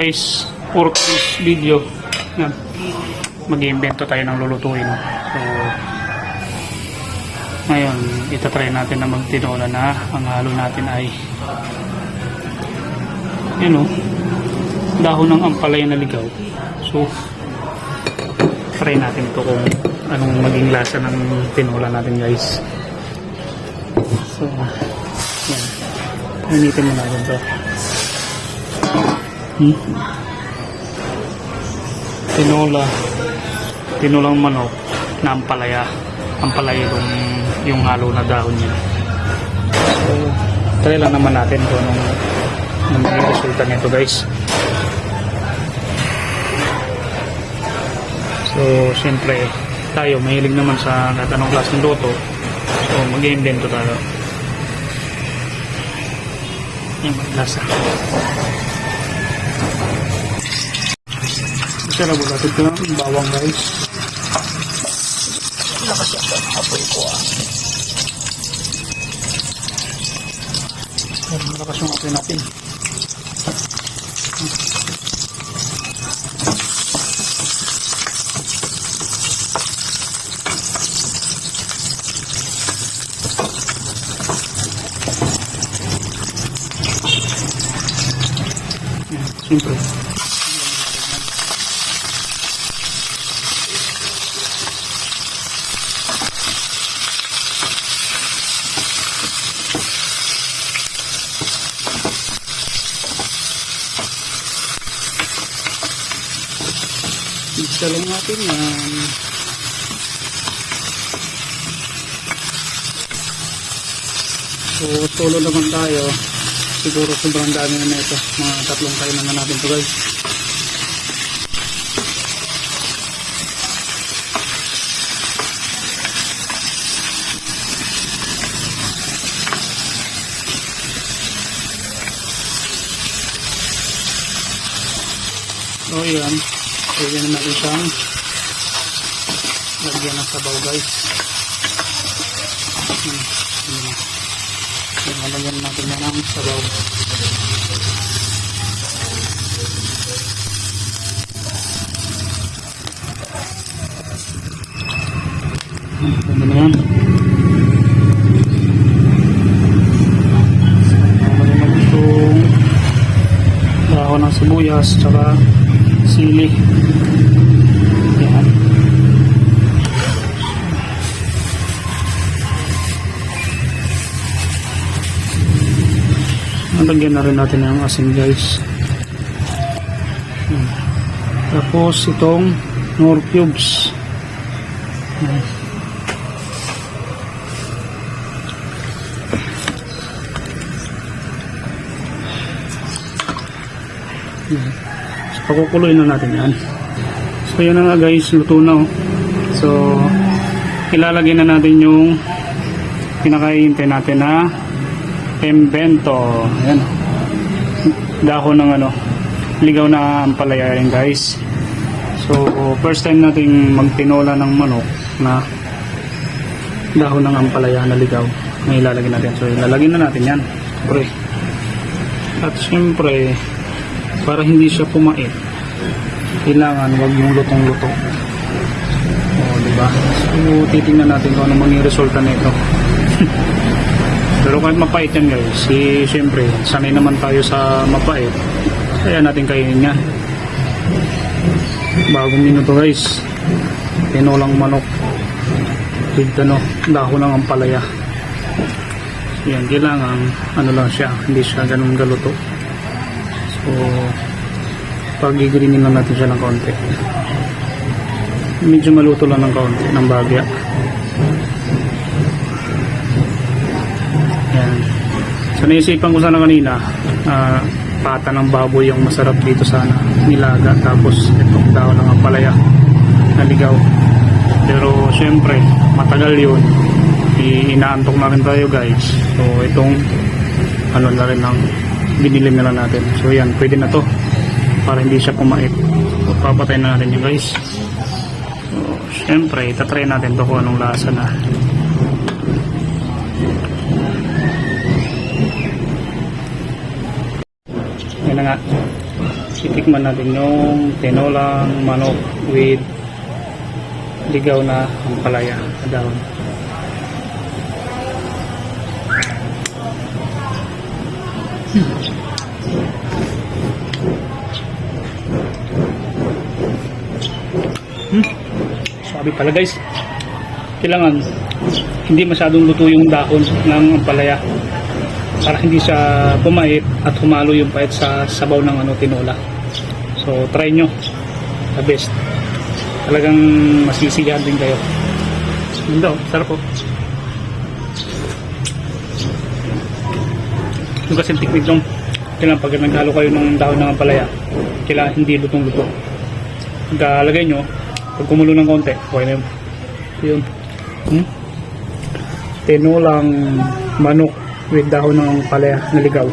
guys, for this video mag-iimbento tayo ng lulutuin. So ngayon itatry natin na magtinola na ang halo natin ay dahon ng ampalaya na ligaw. So try natin ito kung anong maging lasa ng tinola natin guys. So yan, initin mo natin ito. Tinolang manok na ampalaya yung halo na dahon niya. So try lang naman natin kung anong magiging resulta nito guys. So siyempre tayo mahilig naman sa kahit anong klaseng luto, so mag-iimbento tayo. Yung lasa isa na bulat ito ng bawang guys. Lakas yan ang apoy ko malakas yung apoy natin. Siyempre isa lang natin yan. So tulo naman tayo, siguro sobrang dami na ito, mga 3 kain naman natin ito guys. So yan, pwede na natin siyang lagyan ng sabaw guys. Lagyan natin na ng sabaw. Pwede na yan. Lagyan natin itong dahon ng sibuyas tsaka sili. Yan. Lagyan na rin natin ang asin guys. Tapos itong nor cubes. So pakukuloy na natin yan. So yun na nga guys, luto na. So ilalagay na natin yung pinakahihintay natin na imbento. Ayan. Dahon ng ligaw na ampalaya rin guys. So first time nating magtinola ng manok na dahon ng ampalaya na ligaw na ilalagay natin. So ilalagay na natin yan. Siyempre. At siyempre para hindi siya pumait, kailangan wag yung lutong-luto. Diba? So titingnan natin kung ano maging resulta nito. Pero kahit mapait yan guys, siyempre sanay naman tayo sa mapait, kaya natin kainin yan. Bagong minuto guys, tinolang manok with dahon ng ampalaya. Yan, kailangan lang siya, hindi siya ganun galuto. So pag-gigrinin lang natin siya ng kaunti, medyo maluto lang ng kaunti, ng bagya. Yan. So naisipan ko sana kanina, pata ng baboy yung masarap dito sana, nilaga, tapos itong dahon ng ampalaya na ligaw. Pero syempre matagal yun, inaantok na rin tayo guys. So itong na rin ang binili na lang natin. So yan, pwede na to para hindi siya pumait. So papatay na natin yun guys. So syempre itatry natin to kung anong lasa na. Yan na nga. Titikman natin yung tinolang manok with ligaw na ampalaya na dahon. Sabi pala guys, kailangan hindi masyadong luto yung dahon ng ampalaya para hindi siya pumait at humalo yung pait sa sabaw ng tinola. So try nyo, the best. Talagang masisiyahan din kayo. Ganda, sarap po. Yung kasi technique nung kailangan pag naghalo kayo ng dahon ng ampalaya, kailangan hindi lutong-luto. Pagkalagay nyo, pag kumulo ng konti, okay na yun. Yun. Tinolang manok with dahon ng ampalaya na ligaw.